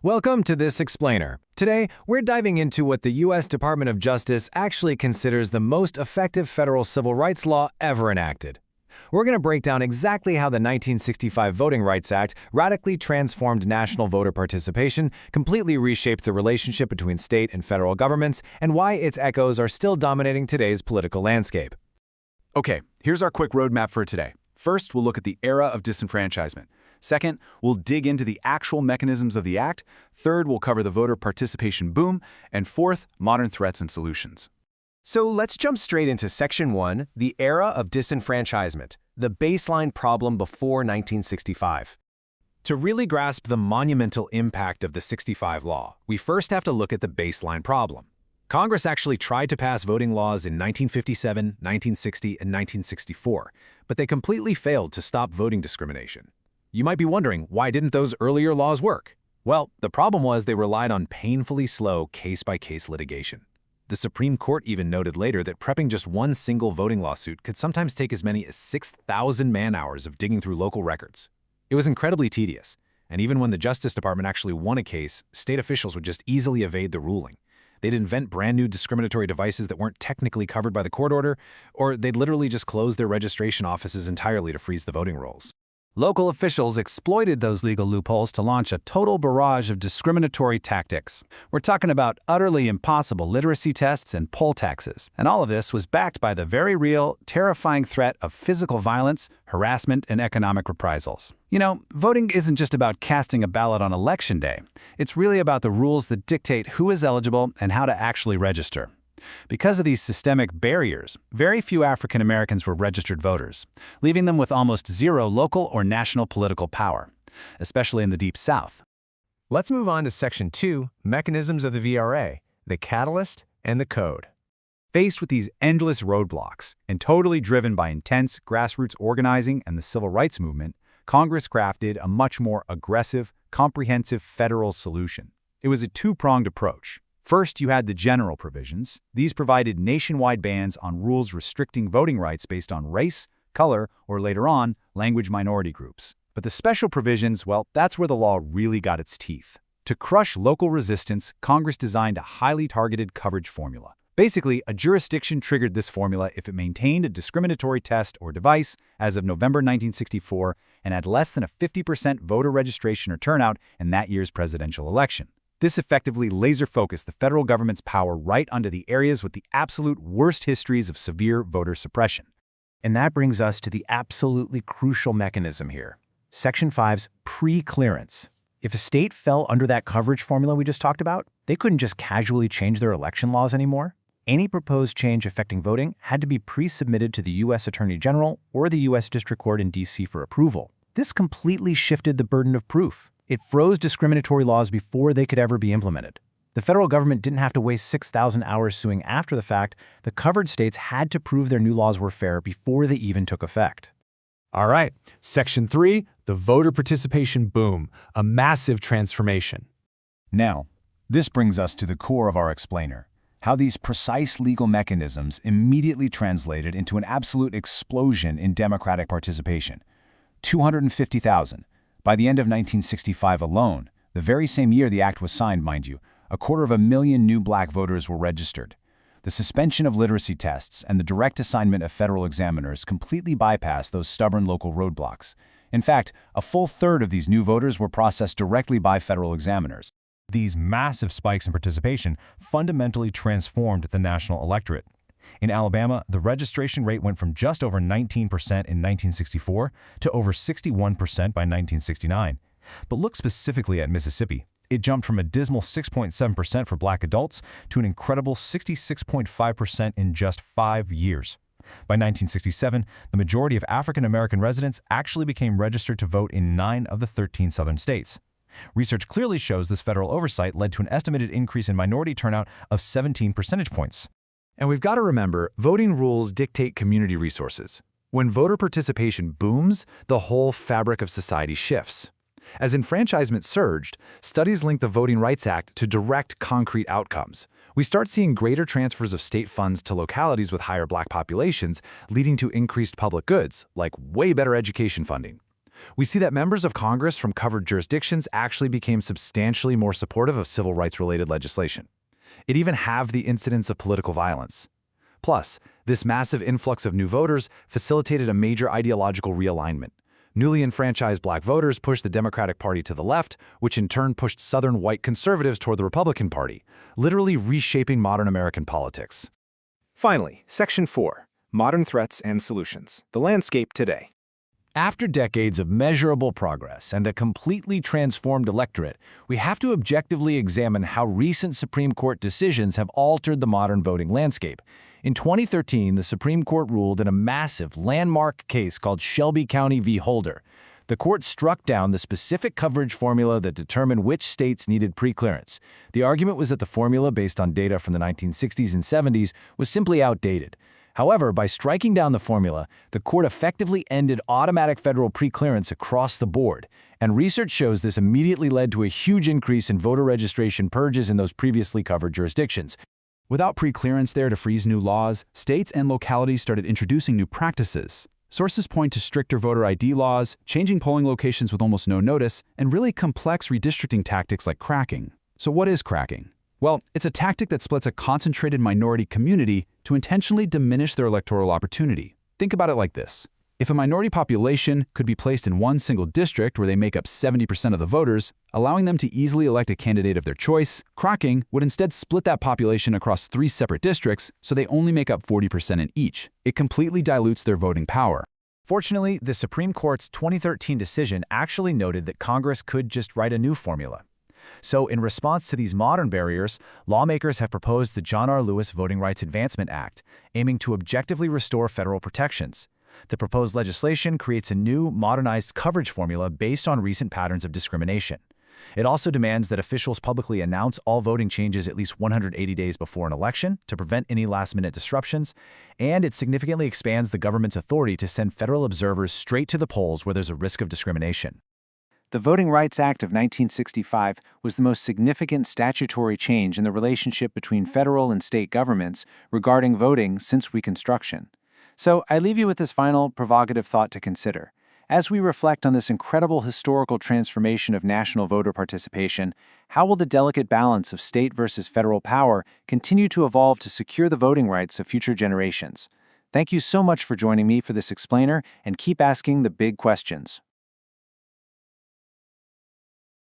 Welcome to This Explainer. Today, we're diving into what the U.S. Department of Justice actually considers the most effective federal civil rights law ever enacted. We're going to break down exactly how the 1965 Voting Rights Act radically transformed national voter participation, completely reshaped the relationship between state and federal governments, and why its echoes are still dominating today's political landscape. Okay, here's our quick roadmap for today. First, we'll look at the era of disenfranchisement. Second, we'll dig into the actual mechanisms of the act. Third, we'll cover the voter participation boom. And fourth, modern threats and solutions. So let's jump straight into Section 1, the era of disenfranchisement, the baseline problem before 1965. To really grasp the monumental impact of the 65 law, we first have to look at the baseline problem. Congress actually tried to pass voting laws in 1957, 1960, and 1964, but they completely failed to stop voting discrimination. You might be wondering, why didn't those earlier laws work? Well, the problem was they relied on painfully slow case-by-case litigation. The Supreme Court even noted later that prepping just one single voting lawsuit could sometimes take as many as 6,000 man-hours of digging through local records. It was incredibly tedious, and even when the Justice Department actually won a case, state officials would just easily evade the ruling. They'd invent brand new discriminatory devices that weren't technically covered by the court order, or they'd literally just close their registration offices entirely to freeze the voting rolls. Local officials exploited those legal loopholes to launch a total barrage of discriminatory tactics. We're talking about utterly impossible literacy tests and poll taxes. And all of this was backed by the very real, terrifying threat of physical violence, harassment, and economic reprisals. You know, voting isn't just about casting a ballot on Election Day. It's really about the rules that dictate who is eligible and how to actually register. Because of these systemic barriers, very few African Americans were registered voters, leaving them with almost zero local or national political power, especially in the Deep South. Let's move on to Section 2, mechanisms of the VRA, the catalyst and the code. Faced with these endless roadblocks and totally driven by intense grassroots organizing and the civil rights movement, Congress crafted a much more aggressive, comprehensive federal solution. It was a two-pronged approach. First, you had the general provisions. These provided nationwide bans on rules restricting voting rights based on race, color, or later on, language minority groups. But the special provisions, well, that's where the law really got its teeth. To crush local resistance, Congress designed a highly targeted coverage formula. Basically, a jurisdiction triggered this formula if it maintained a discriminatory test or device as of November 1964 and had less than a 50% voter registration or turnout in that year's presidential election. This effectively laser-focused the federal government's power right onto the areas with the absolute worst histories of severe voter suppression. And that brings us to the absolutely crucial mechanism here, Section 5's preclearance. If a state fell under that coverage formula we just talked about, they couldn't just casually change their election laws anymore. Any proposed change affecting voting had to be pre-submitted to the U.S. Attorney General or the U.S. District Court in D.C. for approval. This completely shifted the burden of proof. It froze discriminatory laws before they could ever be implemented. The federal government didn't have to waste 6,000 hours suing after the fact. The covered states had to prove their new laws were fair before they even took effect. All right, Section 3, the voter participation boom, a massive transformation. Now, this brings us to the core of our explainer, how these precise legal mechanisms immediately translated into an absolute explosion in democratic participation. 250,000. By the end of 1965 alone, the very same year the act was signed, mind you, 250,000 new black voters were registered. The suspension of literacy tests and the direct assignment of federal examiners completely bypassed those stubborn local roadblocks. In fact, a full third of these new voters were processed directly by federal examiners. These massive spikes in participation fundamentally transformed the national electorate. In Alabama, the registration rate went from just over 19% in 1964 to over 61% by 1969. But look specifically at Mississippi. It jumped from a dismal 6.7% for black adults to an incredible 66.5% in just 5 years. By 1967, the majority of African American residents actually became registered to vote in 9 of the 13 southern states. Research clearly shows this federal oversight led to an estimated increase in minority turnout of 17 percentage points. And we've got to remember, voting rules dictate community resources. When voter participation booms, the whole fabric of society shifts. As enfranchisement surged, studies linked the Voting Rights Act to direct concrete outcomes. We start seeing greater transfers of state funds to localities with higher black populations, leading to increased public goods, like way better education funding. We see that members of Congress from covered jurisdictions actually became substantially more supportive of civil rights-related legislation. It even halved the incidence of political violence. Plus, this massive influx of new voters facilitated a major ideological realignment. Newly enfranchised black voters pushed the Democratic Party to the left, which in turn pushed Southern white conservatives toward the Republican Party, literally reshaping modern American politics. Finally, Section 4, Modern Threats and Solutions, the landscape today. After decades of measurable progress and a completely transformed electorate, we have to objectively examine how recent Supreme Court decisions have altered the modern voting landscape. In 2013, the Supreme Court ruled in a massive, landmark case called Shelby County v. Holder. The court struck down the specific coverage formula that determined which states needed preclearance. The argument was that the formula, based on data from the 1960s and 70s, was simply outdated. However, by striking down the formula, the court effectively ended automatic federal preclearance across the board, and research shows this immediately led to a huge increase in voter registration purges in those previously covered jurisdictions. Without preclearance there to freeze new laws, states and localities started introducing new practices. Sources point to stricter voter ID laws, changing polling locations with almost no notice, and really complex redistricting tactics like cracking. So what is cracking? Well, it's a tactic that splits a concentrated minority community to intentionally diminish their electoral opportunity. Think about it like this. If a minority population could be placed in one single district where they make up 70% of the voters, allowing them to easily elect a candidate of their choice, cracking would instead split that population across 3 separate districts so they only make up 40% in each. It completely dilutes their voting power. Fortunately, the Supreme Court's 2013 decision actually noted that Congress could just write a new formula. So, in response to these modern barriers, lawmakers have proposed the John R. Lewis Voting Rights Advancement Act, aiming to objectively restore federal protections. The proposed legislation creates a new, modernized coverage formula based on recent patterns of discrimination. It also demands that officials publicly announce all voting changes at least 180 days before an election to prevent any last-minute disruptions, and it significantly expands the government's authority to send federal observers straight to the polls where there's a risk of discrimination. The Voting Rights Act of 1965 was the most significant statutory change in the relationship between federal and state governments regarding voting since Reconstruction. So I leave you with this final provocative thought to consider. As we reflect on this incredible historical transformation of national voter participation, how will the delicate balance of state versus federal power continue to evolve to secure the voting rights of future generations? Thank you so much for joining me for this explainer, and keep asking the big questions.